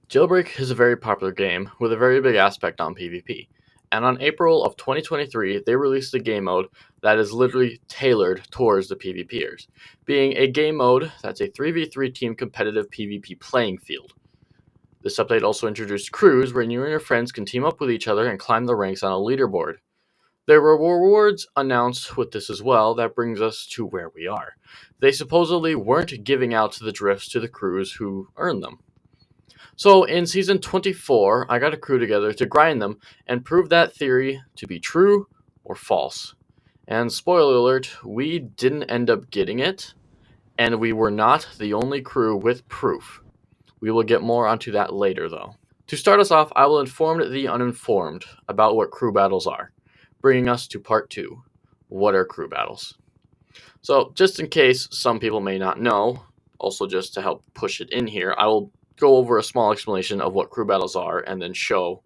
Jailbreak is a very popular game with a very big aspect on PvP, and on April of 2023 they released a game mode that is literally tailored towards the PvPers, being a game mode that's a 3v3 team competitive PvP playing field. This update also introduced crews where you and your friends can team up with each other and climb the ranks on a leaderboard. There were rewards announced with this as well. That brings us to where we are. They supposedly weren't giving out the drifts to the crews who earned them. So in season 24, I got a crew together to grind them and prove that theory to be true or false. And spoiler alert, we didn't end up getting it, and we were not the only crew with proof. We will get more onto that later though. To start us off, I will inform the uninformed about what crew battles are, bringing us to part 2. What are crew battles? So just in case some people may not know, also just to help push it in here, I will go over a small explanation of what crew battles are and then show,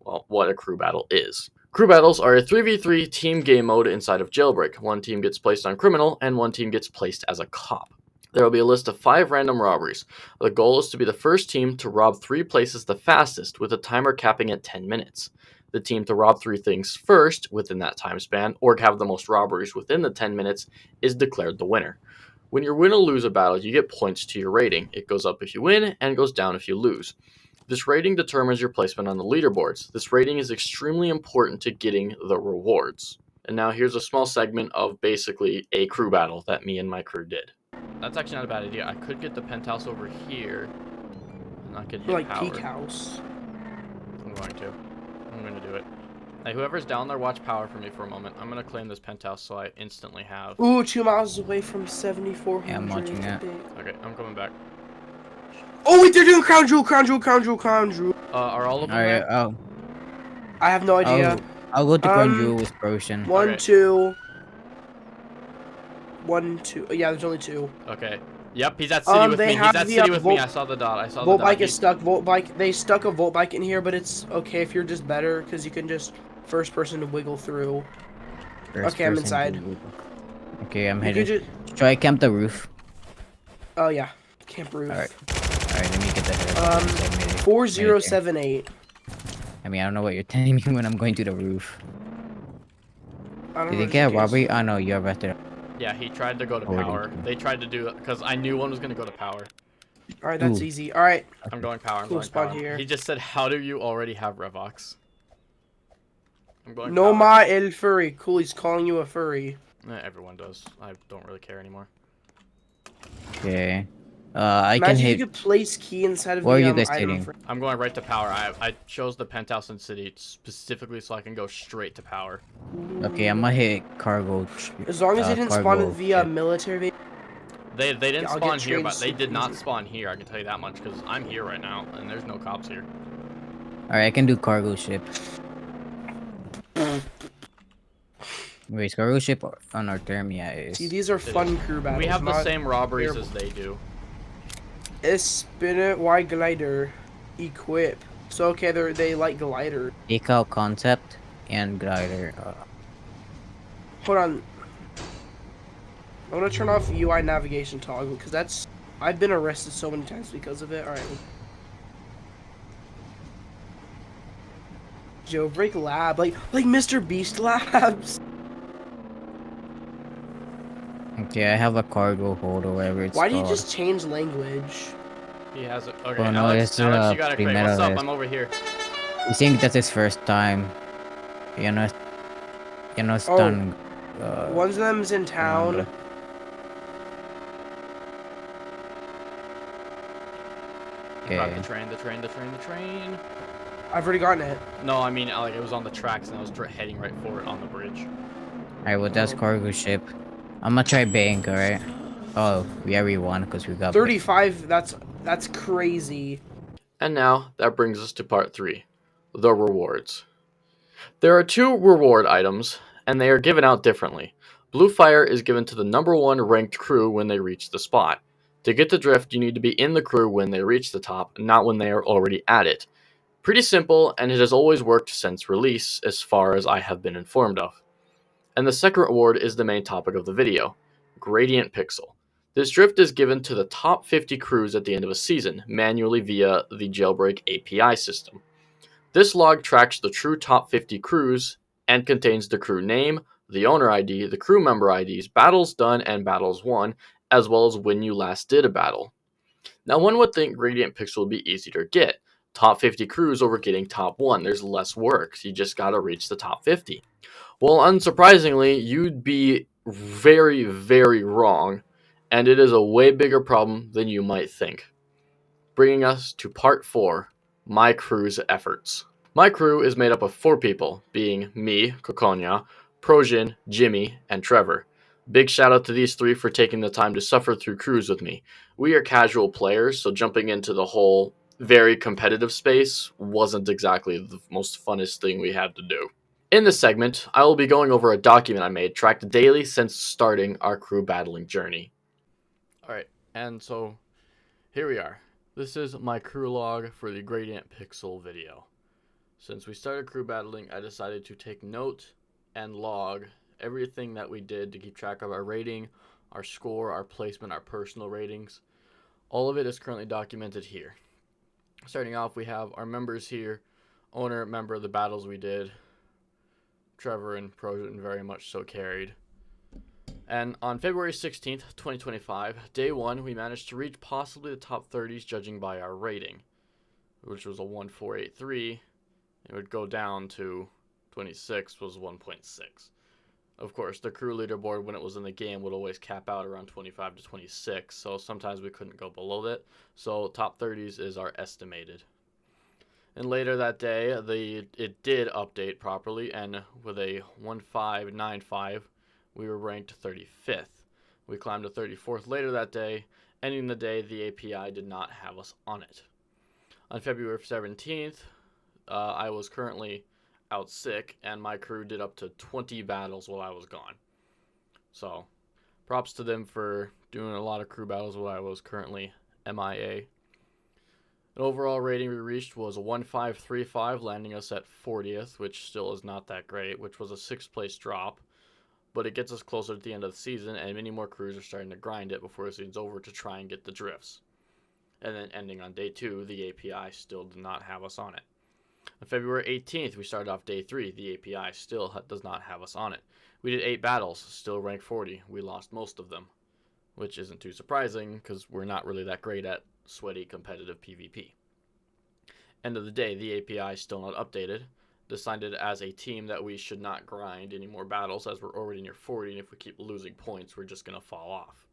well, what a crew battle is. Crew battles are a 3v3 team game mode inside of Jailbreak. One team gets placed on criminal and one team gets placed as a cop. There will be a list of 5 random robberies. The goal is to be the first team to rob 3 places the fastest, with a timer capping at 10 minutes. The team to rob 3 things first within that time span, or have the most robberies within the 10 minutes, is declared the winner. When you win or lose a battle, you get points to your rating. It goes up if you win and goes down if you lose. This rating determines your placement on the leaderboards. This rating is extremely important to getting the rewards. And now here's a small segment of basically a crew battle that me and my crew did. That's actually not a bad idea. I could get the penthouse over here. And I could hit like power. peak house. I'm going to do it. Hey, whoever's down there, watch power for me for a moment. I'm going to claim this penthouse so I instantly have... Ooh, 2 miles away from 7,400. Yeah, I'm watching that. Okay, I'm coming back. Oh wait, they're doing crown jewel. Are all of them Alright, there? I have no idea. I'll go to Crown Jewel with Potion. 1, Okay. 2. 1, 2. Yeah, there's only 2. Okay. Yep, he's at city with me. He's at city with me. I saw the dot. Volt bike is stuck. Volt bike. They stuck a volt bike in here, but it's okay if you're just better because you can just first person to wiggle through. Okay, I'm inside. Okay, I'm heading. Try camp the roof. Oh yeah, camp roof. Alright, let me get the 4078. I mean, I don't know what you're telling me when I'm going to the roof. I don't Did know they get a robbery? Oh no, you're right there. Yeah, he tried to go to power. They tried to do it because I knew one was going to go to power. Alright, that's easy. Alright. I'm going power. I'm Cool going spot power. here. He just said, how do you already have Revox? I'm going No power. ma el furry. Cool, he's calling you a furry. Everyone does. I don't really care anymore. Okay. I Imagine can hit. you could place key inside of Where the are you guys item hitting? frame. I'm going right to power. I chose the penthouse in city specifically so I can go straight to power. Okay, I'm gonna hit cargo. As long as they didn't spawn cargo it via ship. military. They didn't I'll spawn get here, trained but they super did not easy. spawn here. I can tell you that much because I'm here right now and there's no cops here. Alright, I can do cargo ship. Wait, is cargo ship on our term? Yeah, it is. See, these are fun crew battles. We have the not same robberies terrible. as they do. Spinner Y glider equip. So okay, they like glider. Take out concept and glider. Hold on. I'm gonna turn off UI navigation toggle because that's I've been arrested so many times because of it. All right. Jailbreak lab, like Mr. Beast labs. Okay, I have a cargo hold or whatever it's Why do you called. just change language? He has it. Okay, Oh, no, Alex, it's, Alex, you got a crate. What's up? pre-meta I'm over here. You think that's his first time? You know, stun. One of them's in town. Grab the train. I've already gotten it. No, I mean, like, it was on the tracks and I was heading right for it on the bridge. Alright, well, that's cargo ship. I'm gonna try bank, alright? Oh, we already won because we got 35. That's crazy. And now, that brings us to part 3, the rewards. There are 2 reward items, and they are given out differently. Blue fire is given to the #1 ranked crew when they reach the spot. To get the drift, you need to be in the crew when they reach the top, not when they are already at it. Pretty simple, and it has always worked since release, as far as I have been informed of. And the second reward is the main topic of the video, Gradient Pixel. This drift is given to the top 50 crews at the end of a season, manually via the Jailbreak API system. This log tracks the true top 50 crews and contains the crew name, the owner ID, the crew member IDs, battles done and battles won, as well as when you last did a battle. Now, one would think Gradient Pixel would be easy to get. Top 50 crews over getting top 1. There's less work. You just gotta reach the top 50. Well, unsurprisingly, you'd be very, very wrong, and it is a way bigger problem than you might think. Bringing us to part 4, my crew's efforts. My crew is made up of 4 people, being me, Cokonya, Prosian, Jimmy, and Trevor. Big shout out to these 3 for taking the time to suffer through crews with me. We are casual players, so jumping into the whole very competitive space wasn't exactly the most funnest thing we had to do. In this segment, I will be going over a document I made tracked daily since starting our crew battling journey. Alright, and so here we are. This is my crew log for the Gradient Pixel video. Since we started crew battling, I decided to take note and log everything that we did to keep track of our rating, our score, our placement, our personal ratings. All of it is currently documented here. Starting off, we have our members here, owner, member of the battles we did, Trevor and Prosian very much so carried. And on February 16th, 2025, day 1, we managed to reach possibly the top 30s judging by our rating, which was a 1483. It would go down to 26 was 1.6. Of course, the crew leaderboard when it was in the game would always cap out around 25 to 26, so sometimes we couldn't go below that. So top 30s is our estimated. And later that day, it did update properly, and with a 1595, we were ranked 35th. We climbed to 34th later that day, ending the day the API did not have us on it. On February 17th, I was currently out sick, and my crew did up to 20 battles while I was gone. So, props to them for doing a lot of crew battles while I was currently MIA. An overall rating we reached was a 1535, landing us at 40th, which still is not that great, which was a 6th place drop. But it gets us closer to the end of the season, and many more crews are starting to grind it before the season's over to try and get the drifts. And then ending on day 2, the API still did not have us on it. On February 18th, we started off day 3. The API still does not have us on it. We did 8 battles, still ranked 40. We lost most of them, which isn't too surprising because we're not really that great at sweaty competitive PvP. End of the day, the API still not updated. Decided as a team that we should not grind any more battles as we're already near 40, and if we keep losing points, we're just going to fall off.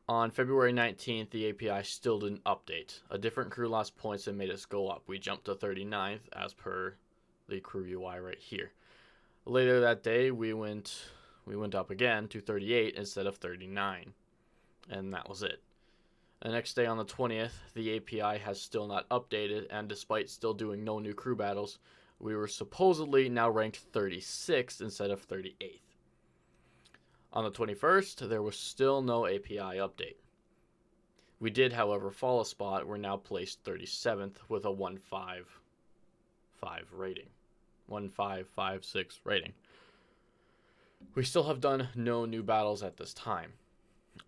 On February 19th, the API still didn't update. A different crew lost points and made us go up. We jumped to 39th as per the crew UI right here. Later that day, we went up again to 38 instead of 39, and that was it. The next day on the 20th, the API has still not updated, and despite still doing no new crew battles, we were supposedly now ranked 36th instead of 38th. On the 21st, there was still no API update. We did, however, fall a spot. We're now placed 37th with a 155 rating. 1556 rating. We still have done no new battles at this time.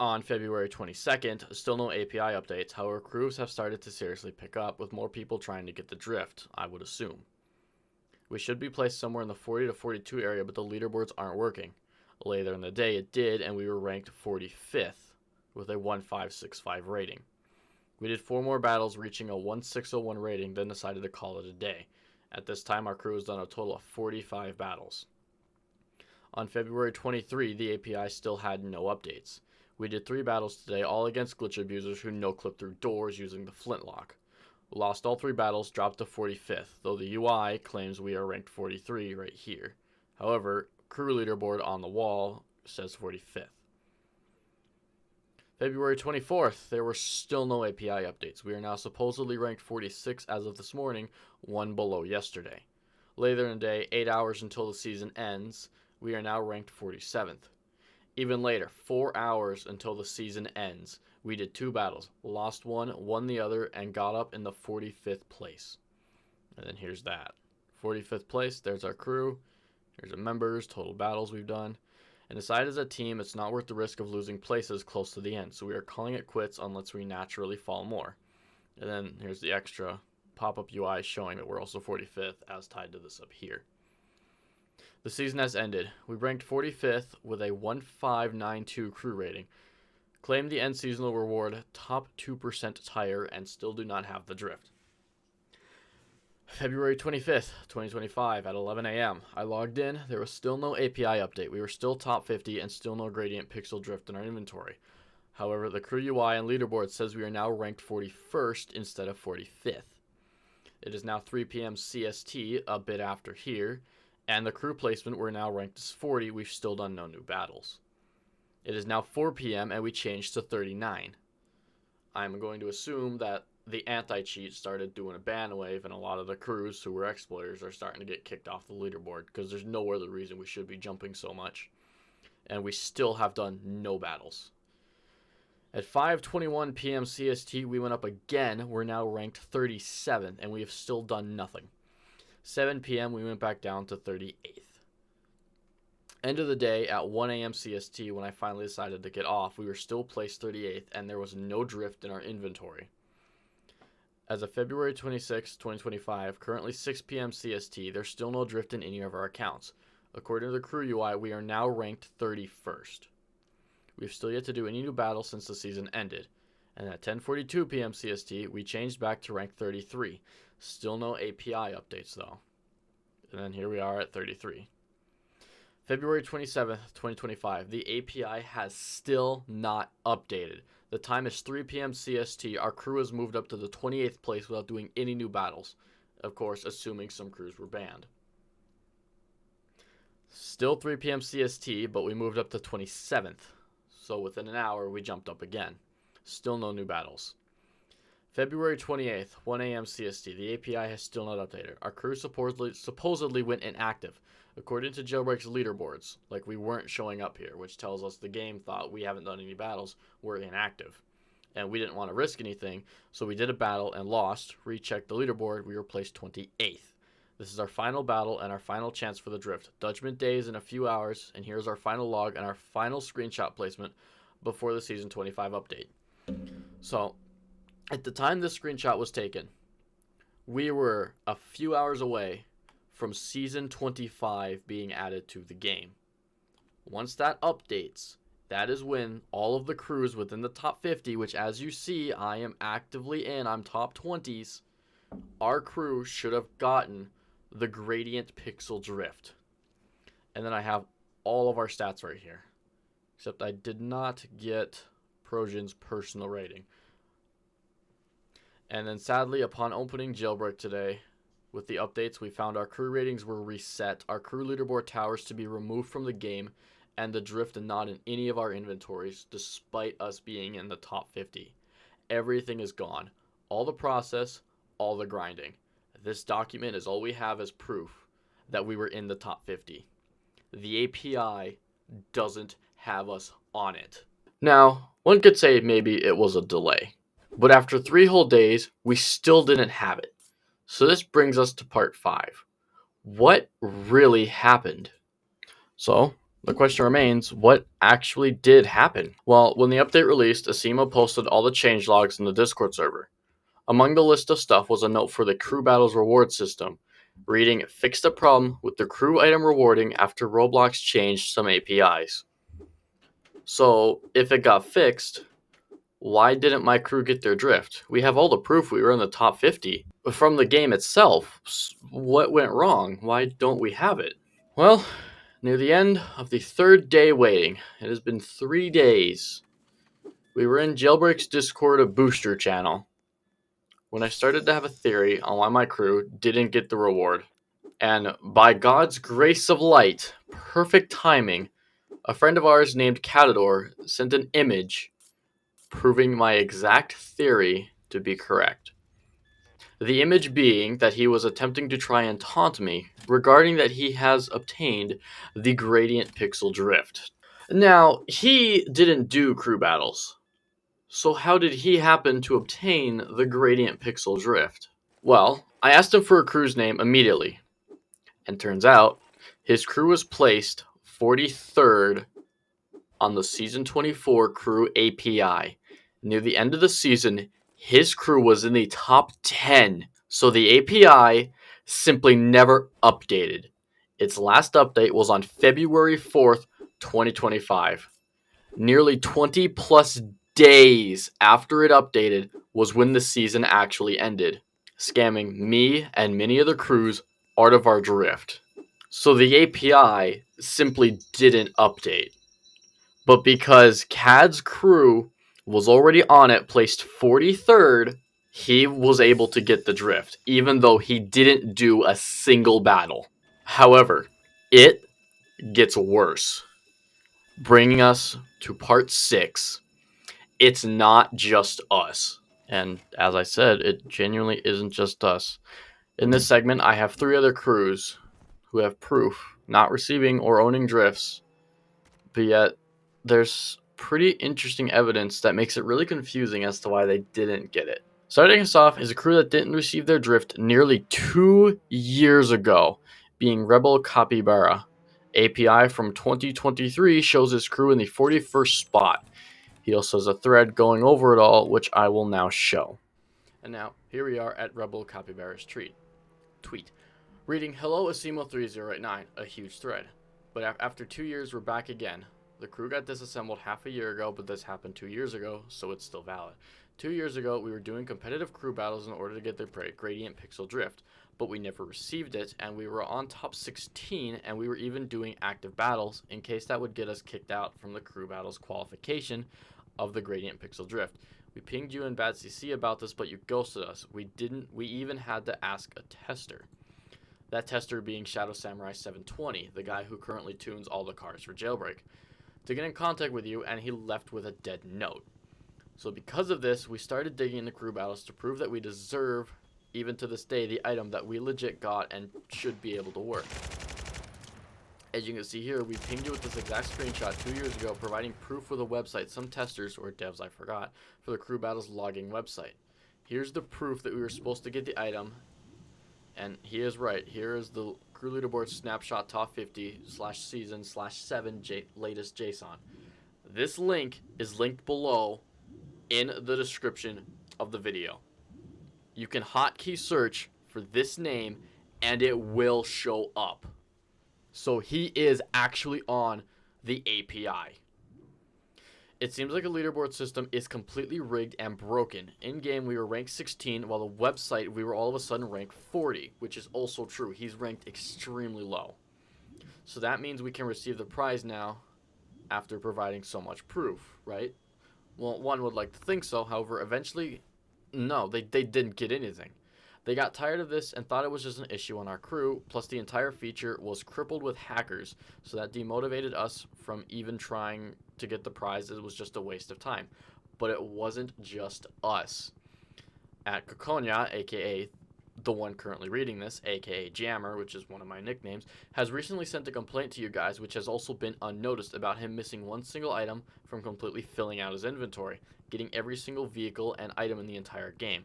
On February 22nd, still no API updates. However, crews have started to seriously pick up, with more people trying to get the drift, I would assume. We should be placed somewhere in the 40 to 42 area, but the leaderboards aren't working. Later in the day, it did, and we were ranked 45th with a 1565 rating. We did 4 more battles, reaching a 1601 rating, then decided to call it a day. At this time, our crew has done a total of 45 battles. On February 23, the API still had no updates. We did 3 battles today, all against glitch abusers who no-clip through doors using the flintlock. We lost all 3 battles, dropped to 45th, though the UI claims we are ranked 43 right here. However, crew leaderboard on the wall says 45th. February 24th, there were still no API updates. We are now supposedly ranked 46 as of this morning, 1 below yesterday. Later in the day, 8 hours until the season ends, we are now ranked 47th. Even later, 4 hours until the season ends, we did 2 battles, lost one, won the other, and got up in the 45th place. And then here's that. 45th place, there's our crew, there's our members, total battles we've done. and decided as a team it's not worth the risk of losing places close to the end, so we are calling it quits unless we naturally fall more. And then here's the extra pop-up UI showing that we're also 45th as tied to this up here. The season has ended. We ranked 45th with a 1592 crew rating, claimed the end seasonal reward top 2% tire, and still do not have the drift. February 25th, 2025 at 11 a.m. I logged in. There was still no API update. We were still top 50 and still no gradient pixel drift in our inventory. However, the crew UI and leaderboard says we are now ranked 41st instead of 45th. It is now 3 p.m. CST, a bit after here, and the crew placement we're now ranked as 40. We've still done no new battles. It is now 4 p.m. and we changed to 39. I'm going to assume that the anti-cheat started doing a ban wave, and a lot of the crews who were exploiters are starting to get kicked off the leaderboard because there's no other reason we should be jumping so much. And we still have done no battles. At 5:21 p.m. CST, we went up again. We're now ranked 37th, and we have still done nothing. 7 p.m., we went back down to 38th. End of the day, at 1 a.m. CST, when I finally decided to get off, we were still placed 38th, and there was no drift in our inventory. As of February 26, 2025, currently 6 p.m. CST, there's still no drift in any of our accounts. According to the crew UI, we are now ranked 31st. We've still yet to do any new battles since the season ended. And at 10:42 p.m. CST, we changed back to rank 33. Still no API updates though. And then here we are at 33. February 27th, 2025. The API has still not updated. The time is 3 p.m. CST. Our crew has moved up to the 28th place without doing any new battles. Of course, assuming some crews were banned. Still 3 p.m. CST, but we moved up to 27th. So within an hour, we jumped up again. Still no new battles. February 28th, 1 a.m. CST. The API has still not updated. Our crew supposedly went inactive, according to Jailbreak's leaderboards. Like, we weren't showing up here, which tells us the game thought we haven't done any battles. We're inactive. And we didn't want to risk anything, so we did a battle and lost. Rechecked the leaderboard. We were placed 28th. This is our final battle and our final chance for the drift. Judgment Day is in a few hours, and here's our final log and our final screenshot placement before the Season 25 update. So, at the time this screenshot was taken, we were a few hours away from Season 25 being added to the game. Once that updates, that is when all of the crews within the top 50, which as you see, I am actively in, I'm top 20s, our crew should have gotten the gradient pixel drift. And then I have all of our stats right here. Except I did not get Projan's personal rating. And then sadly, upon opening Jailbreak today, with the updates, we found our crew ratings were reset, our crew leaderboard towers to be removed from the game, and the drift not in any of our inventories, despite us being in the top 50. Everything is gone. All the process, all the grinding. This document is all we have as proof that we were in the top 50. The API doesn't have us on it. Now, one could say maybe it was a delay, but after 3 whole days, we still didn't have it. So this brings us to part 5. What really happened? So, the question remains, what actually did happen? Well, when the update released, Asimo posted all the changelogs in the Discord server. Among the list of stuff was a note for the Crew Battles reward system, reading, "Fixed a problem with the crew item rewarding after Roblox changed some APIs." So, if it got fixed, why didn't my crew get their drift? We have all the proof we were in the top 50. But from the game itself, what went wrong? Why don't we have it? Well, near the end of the 3rd day waiting, it has been 3 days. We were in Jailbreak's Discord a booster channel when I started to have a theory on why my crew didn't get the reward. And by God's grace of light, perfect timing, a friend of ours named Catador sent an image proving my exact theory to be correct. The image being that he was attempting to try and taunt me regarding that he has obtained the gradient pixel drift. Now, he didn't do crew battles. So how did he happen to obtain the gradient pixel drift? Well, I asked him for a crew's name immediately. And turns out, his crew was placed 43rd on the Season 24 crew API. Near the end of the season, his crew was in the top 10, so the API simply never updated. Its last update was on February 4th, 2025. Nearly 20 plus days after it updated was when the season actually ended, scamming me and many other crews out of our drift. So the API simply didn't update. But because Cad's crew was already on it, placed 43rd, he was able to get the drift, even though he didn't do a single battle. However, it gets worse. Bringing us to part 6. It's not just us. And as I said, it genuinely isn't just us. In this segment, I have 3 other crews who have proof not receiving or owning drifts, but yet there's pretty interesting evidence that makes it really confusing as to why they didn't get it. Starting us off is a crew that didn't receive their drift nearly 2 years ago, being Rebel Capybara. API from 2023 shows his crew in the 41st spot. He also has a thread going over it all, which I will now show. And now, here we are at Rebel Capybara's tweet. Reading, hello Asimo3089, a huge thread. But after 2 years, we're back again. The crew got disassembled half a year ago, but this happened 2 years ago, so it's still valid. 2 years ago, we were doing competitive crew battles in order to get the Gradient Pixel Drift, but we never received it, and we were on top 16, and we were even doing active battles in case that would get us kicked out from the crew battles qualification of the Gradient Pixel Drift. We pinged you in Bad CC about this, but you ghosted us. We even had to ask a tester. That tester being Shadow Samurai 720, the guy who currently tunes all the cars for Jailbreak, to get in contact with you, and he left with a dead note. So because of this, we started digging into crew battles to prove that we deserve, even to this day, the item that we legit got and should be able to work. As you can see here, we pinged you with this exact screenshot 2 years ago, providing proof with a website some testers, or devs I forgot, for the crew battles logging website. Here's the proof that we were supposed to get the item, and he is right. Here is the crew leaderboard snapshot top 50/season/7 latest JSON. This link is linked below in the description of the video. You can hotkey search for this name and it will show up. So he is actually on the API. It seems like a leaderboard system is completely rigged and broken. In-game, we were ranked 16, while the website, we were all of a sudden ranked 40, which is also true. He's ranked extremely low. So that means we can receive the prize now after providing so much proof, right? Well, one would like to think so. However, eventually, no, they didn't get anything. They got tired of this and thought it was just an issue on our crew, plus the entire feature was crippled with hackers, so that demotivated us from even trying to get the prize. It was just a waste of time. But it wasn't just us. At Cokonya, aka the one currently reading this, aka Jammer, which is one of my nicknames, has recently sent a complaint to you guys, which has also been unnoticed, about him missing one single item from completely filling out his inventory, getting every single vehicle and item in the entire game.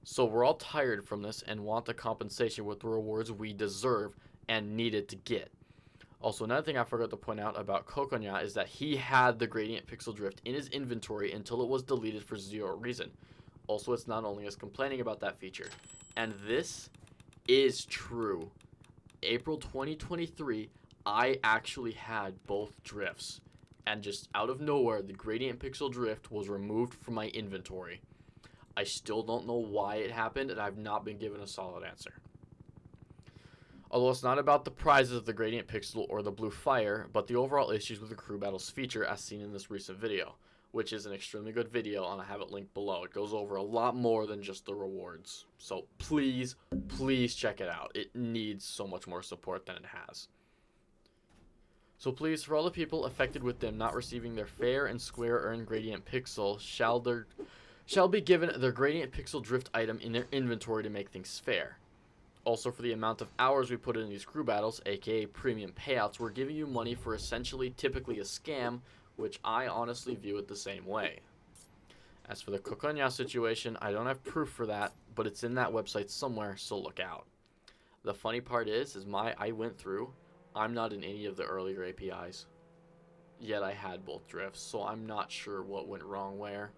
So we're all tired from this and want the compensation with the rewards we deserve and needed to get. Also, another thing I forgot to point out about Cokonya is that he had the Gradient Pixel Drift in his inventory until it was deleted for zero reason. Also, it's not only us complaining about that feature. And this is true. April 2023, I actually had both drifts. And just out of nowhere, the Gradient Pixel Drift was removed from my inventory. I still don't know why it happened, and I've not been given a solid answer. Although it's not about the prizes of the Gradient Pixel or the Blue Fire, but the overall issues with the Crew Battles feature as seen in this recent video, which is an extremely good video, and I have it linked below. It goes over a lot more than just the rewards. So please, please check it out. It needs so much more support than it has. So please, for all the people affected with them not receiving their fair and square earned Gradient Pixel, shall be given their Gradient Pixel Drift item in their inventory to make things fair. Also, for the amount of hours we put in these crew battles, aka premium payouts, we're giving you money for essentially typically a scam, which I honestly view it the same way. As for the Cokonya situation, I don't have proof for that, but it's in that website somewhere, so look out. The funny part is I went through, I'm not in any of the earlier APIs. yet I had both drifts, so I'm not sure what went wrong where.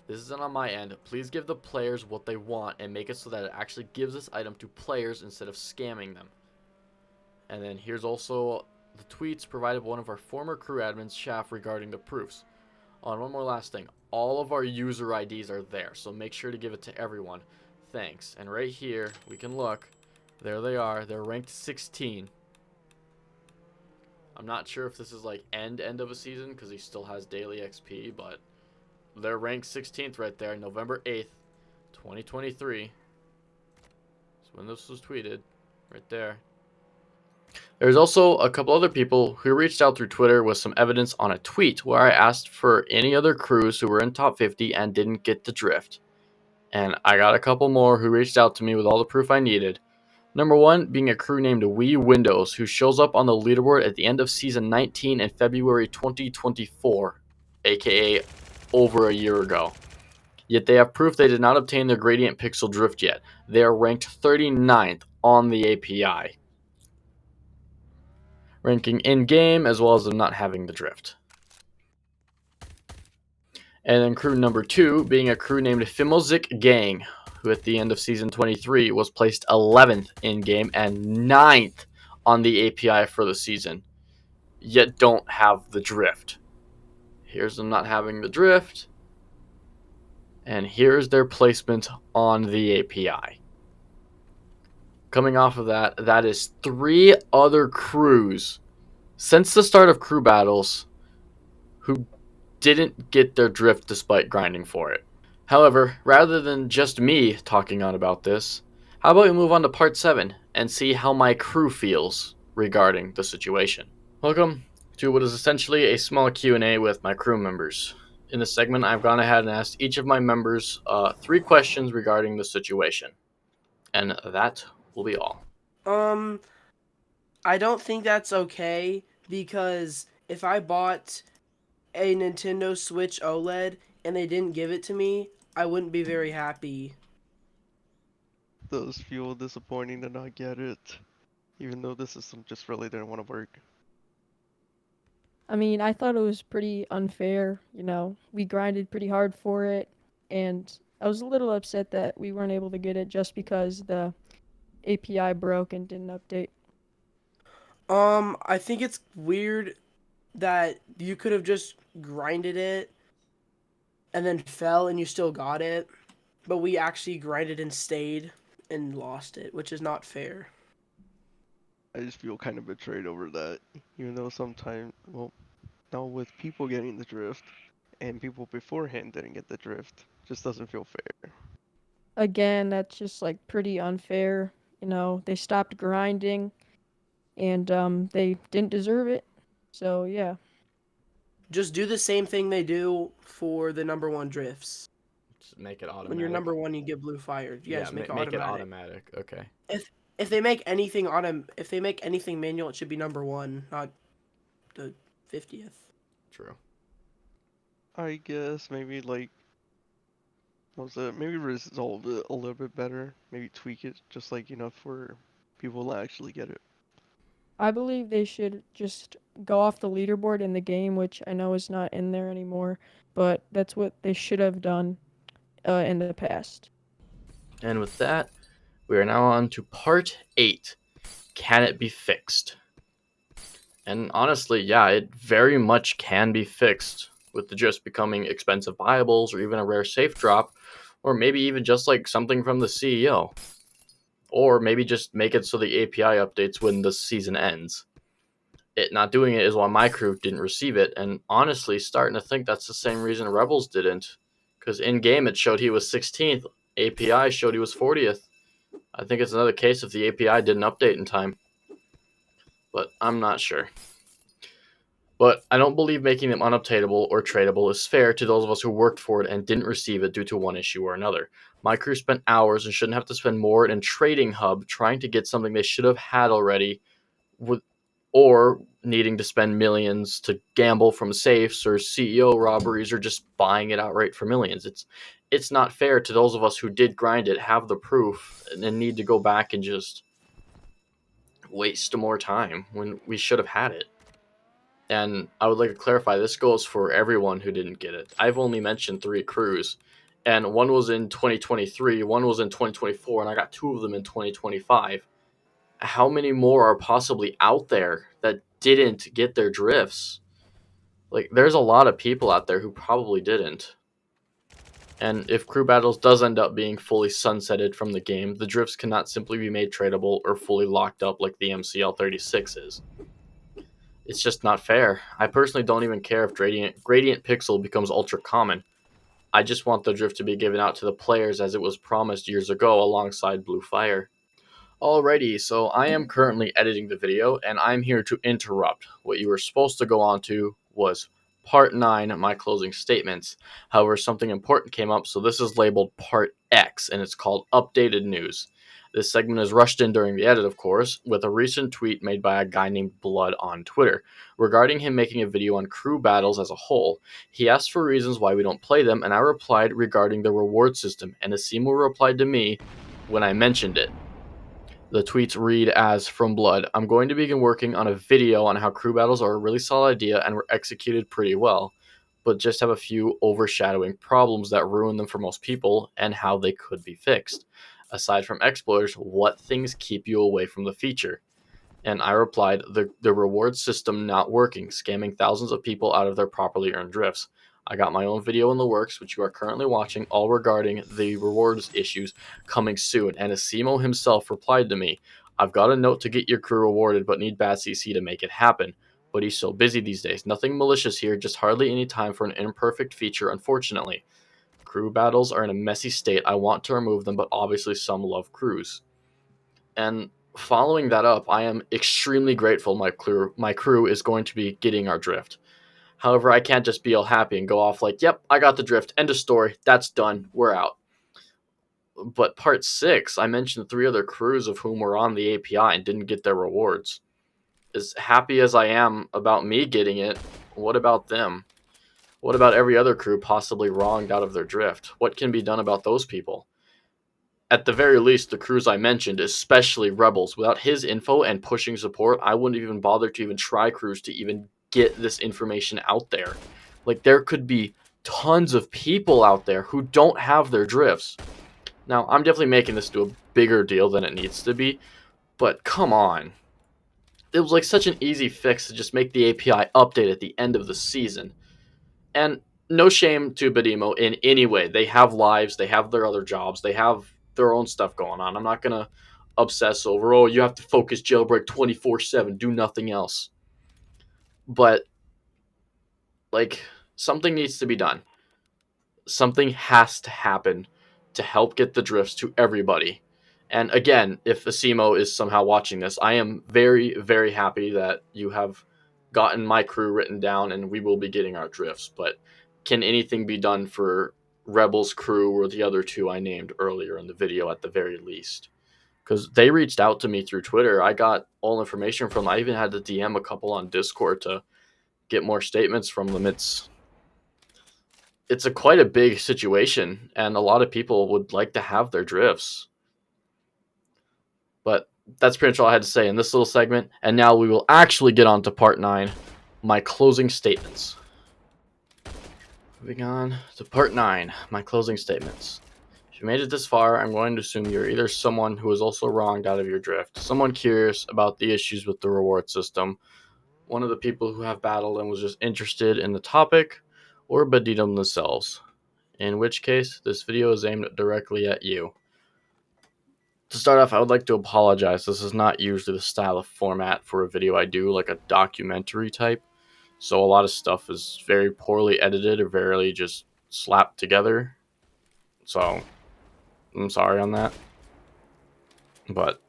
This isn't on my end. Please give the players what they want and make it so that it actually gives this item to players instead of scamming them. And then here's also the tweets provided by one of our former crew admins, Shaft, regarding the proofs. Oh, and one more last thing. All of our user IDs are there, so make sure to give it to everyone. Thanks. And right here, we can look. There they are. They're ranked 16. I'm not sure if this is like end of a season because he still has daily XP, but they're ranked 16th right there, November 8th, 2023. That's when this was tweeted, right there. There's also a couple other people who reached out through Twitter with some evidence on a tweet where I asked for any other crews who were in top 50 and didn't get the drift. And I got a couple more who reached out to me with all the proof I needed. Number one being a crew named Wii Windows, who shows up on the leaderboard at the end of Season 19 in February 2024, aka over a year ago. Yet they have proof they did not obtain their Gradient Pixel Drift yet. They are ranked 39th on the API, ranking in-game as well as them not having the drift. And then crew number two being a crew named Fimozik Gang, who at the end of Season 23 was placed 11th in-game and 9th on the API for the season, yet don't have the drift. Here's them not having the drift, and here's their placement on the API. Coming off of that, that is 3 other crews since the start of crew battles who didn't get their drift despite grinding for it. However, rather than just me talking on about this, how about we move on to part 7 and see how my crew feels regarding the situation. Welcome to what is essentially a small Q&A with my crew members. In this segment, I've gone ahead and asked each of my members 3 questions regarding the situation. And that will be all. I don't think that's okay, because if I bought a Nintendo Switch OLED and they didn't give it to me, I wouldn't be very happy. Does feel disappointing to not get it, even though the system just really didn't want to work. I mean, I thought it was pretty unfair, you know. We grinded pretty hard for it, and I was a little upset that we weren't able to get it just because the API broke and didn't update. I think it's weird that you could have just grinded it and then fell and you still got it, but we actually grinded and stayed and lost it, which is not fair. I just feel kind of betrayed over that, even though sometimes, well, now with people getting the drift, and people beforehand didn't get the drift, just doesn't feel fair. Again, that's just like pretty unfair, you know. They stopped grinding and they didn't deserve it. So, yeah. Just do the same thing they do for the number 1 drifts. Just make it automatic. When you're number 1, you get blue fire. Yes, make it automatic. Okay. If they make anything if they make anything manual, it should be number 1, not the 50th. True. I guess maybe like, maybe resolve it a little bit better, maybe tweak it just like enough for people to actually get it. I believe they should just go off the leaderboard in the game, which I know is not in there anymore, but that's what they should have done in the past. And with that, we are now on to part 8. Can it be fixed? And honestly, yeah, it very much can be fixed with the just becoming expensive buyables or even a rare safe drop, or maybe even just like something from the CEO. Or maybe just make it so the API updates when the season ends. It not doing it is why my crew didn't receive it, and honestly starting to think that's the same reason Rebels didn't. Because in-game it showed he was 16th, API showed he was 40th. I think it's another case if the API didn't update in time. But I'm not sure. But I don't believe making them unupdatable or tradable is fair to those of us who worked for it and didn't receive it due to one issue or another. My crew spent hours and shouldn't have to spend more in a trading hub trying to get something they should have had already, or needing to spend millions to gamble from safes or CEO robberies or just buying it outright for millions. It's not fair to those of us who did grind it, have the proof, and need to go back and just waste more time when we should have had it. And I would like to clarify, this goes for everyone who didn't get it. I've only mentioned 3 crews, and one was in 2023, one was in 2024, and I got 2 of them in 2025. How many more are possibly out there that didn't get their drifts? Like, there's a lot of people out there who probably didn't. And if Crew Battles does end up being fully sunsetted from the game, the drifts cannot simply be made tradable or fully locked up like the MCL 36 is. It's just not fair. I personally don't even care if Gradient Pixel becomes ultra common. I just want the drift to be given out to the players as it was promised years ago alongside Blue Fire. Alrighty, so I am currently editing the video, and I'm here to interrupt. What you were supposed to go on to was Part 9, my closing statements. However, something important came up, so this is labeled Part X, and it's called Updated News. This segment is rushed in during the edit, of course, with a recent tweet made by a guy named Blood on Twitter regarding him making a video on crew battles as a whole. He asked for reasons why we don't play them, and I replied regarding the reward system, and Asimo replied to me when I mentioned it. The tweets read as, from Blood, I'm going to begin working on a video on how crew battles are a really solid idea and were executed pretty well, but just have a few overshadowing problems that ruin them for most people and how they could be fixed. Aside from exploiters, what things keep you away from the feature? And I replied, the reward system not working, scamming thousands of people out of their properly earned drifts. I got my own video in the works, which you are currently watching, all regarding the rewards issues coming soon. And Asimo himself replied to me, I've got a note to get your crew rewarded, but need bad CC to make it happen. But he's so busy these days. Nothing malicious here, just hardly any time for an imperfect feature, unfortunately. Crew battles are in a messy state. I want to remove them, but obviously some love crews. And following that up, I am extremely grateful my crew is going to be getting our drift. However, I can't just be all happy and go off like, yep, I got the drift, end of story, that's done, we're out. But Part 6, I mentioned 3 other crews of whom were on the API and didn't get their rewards. As happy as I am about me getting it, what about them? What about every other crew possibly wronged out of their drift? What can be done about those people? At the very least, the crews I mentioned, especially Rebels, without his info and pushing support, I wouldn't even bother to even try crews to even get this information out there. Like, there could be tons of people out there who don't have their drifts. Now, I'm definitely making this to a bigger deal than it needs to be, but come on. It was like such an easy fix to just make the API update at the end of the season. And no shame to Badimo in any way. They have lives, they have their other jobs, they have their own stuff going on. I'm not going to obsess over, oh, you have to focus Jailbreak 24/7, do nothing else. But, like, something needs to be done. Something has to happen to help get the drifts to everybody. And again, if Asimo is somehow watching this, I am very, very happy that you have gotten my crew written down and we will be getting our drifts. But can anything be done for Rebels crew or the other 2 I named earlier in the video at the very least? Because they reached out to me through Twitter. I got all information from them. I even had to DM a couple on Discord to get more statements from them. It's quite a big situation, and a lot of people would like to have their drifts. But that's pretty much all I had to say in this little segment, and now we will actually get on to Part 9, my closing statements. Moving on to Part 9, my closing statements. If you made it this far, I'm going to assume you're either someone who is also wronged out of your drift, someone curious about the issues with the reward system, one of the people who have battled and was just interested in the topic, or Badidum themselves, in which case this video is aimed directly at you. To start off, I would like to apologize. This is not usually the style of format for a video I do, like a documentary type, so a lot of stuff is very poorly edited or very just slapped together, so I'm sorry on that. But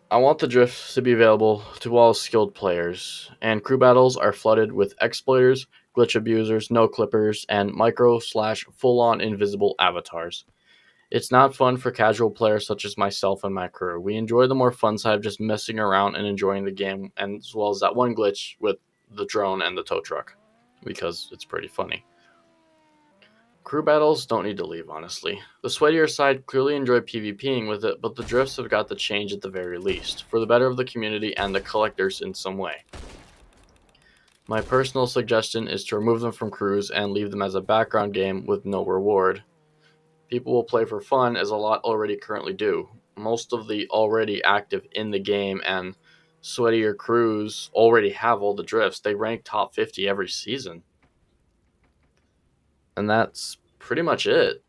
I want the drift to be available to all skilled players, and crew battles are flooded with exploiters, glitch abusers, no clippers, and micro/full-on invisible avatars. It's not fun for casual players such as myself and my crew. We enjoy the more fun side of just messing around and enjoying the game, and as well as that one glitch with the drone and the tow truck, because it's pretty funny. Crew battles don't need to leave, honestly. The sweatier side clearly enjoyed PvPing with it, but the drifts have got to change at the very least, for the better of the community and the collectors in some way. My personal suggestion is to remove them from crews and leave them as a background game with no reward. People will play for fun, as a lot already currently do. Most of the already active in the game and sweatier crews already have all the drifts. They rank top 50 every season. And that's pretty much it.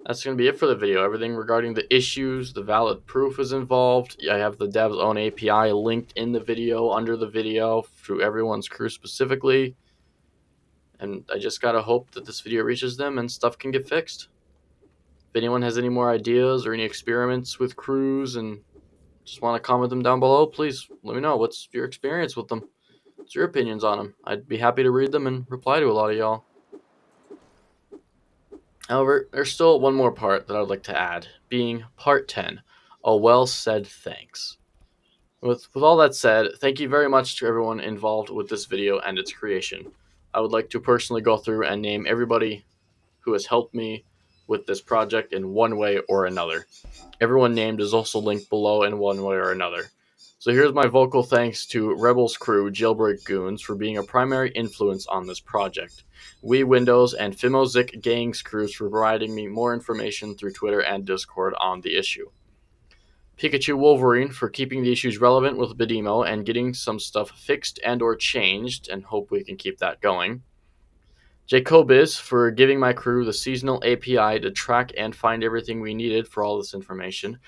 That's going to be it for the video. Everything regarding the issues, the valid proof is involved. I have the dev's own API linked in the video, under the video, to everyone's crew specifically. And I just gotta hope that this video reaches them and stuff can get fixed. If anyone has any more ideas or any experiments with crews and just want to comment them down below, please let me know. What's your experience with them? What's your opinions on them? I'd be happy to read them and reply to a lot of y'all. However, there's still one more part that I'd like to add, being part 10, a well said thanks. With all that said, thank you very much to everyone involved with this video and its creation. I would like to personally go through and name everybody who has helped me with this project in one way or another. Everyone named is also linked below in one way or another. So here's my vocal thanks to Rebels Crew, Jailbreak Goons for being a primary influence on this project. We Windows and Fimozik Gangs crews for providing me more information through Twitter and Discord on the issue. Pikachu Wolverine for keeping the issues relevant with Bedemo and getting some stuff fixed and or changed, and hope we can keep that going. Jacobiz for giving my crew the seasonal API to track and find everything we needed for all this information.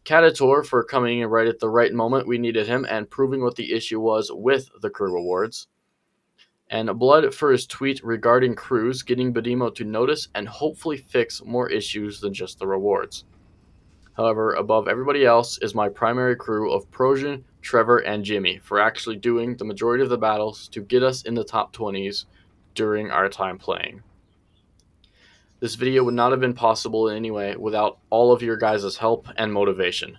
Catator for coming in right at the right moment we needed him and proving what the issue was with the crew awards. And Blood for his tweet regarding crews, getting Bedemo to notice and hopefully fix more issues than just the rewards. However, above everybody else is my primary crew of Prosian, Trevor, and Jimmy for actually doing the majority of the battles to get us in the top 20s during our time playing. This video would not have been possible in any way without all of your guys' help and motivation.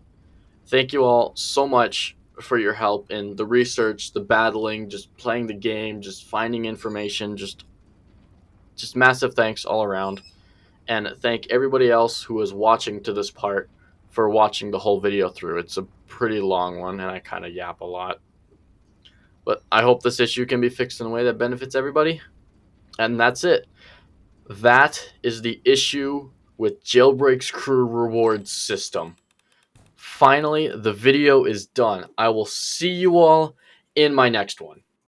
Thank you all so much for your help in the research, the battling, just playing the game, just finding information, just massive thanks all around. And thank everybody else who is watching to this part for watching the whole video through. It's a pretty long one and I kind of yap a lot. But I hope this issue can be fixed in a way that benefits everybody. And that's it. That is the issue with Jailbreak's crew rewards system. Finally, the video is done. I will see you all in my next one.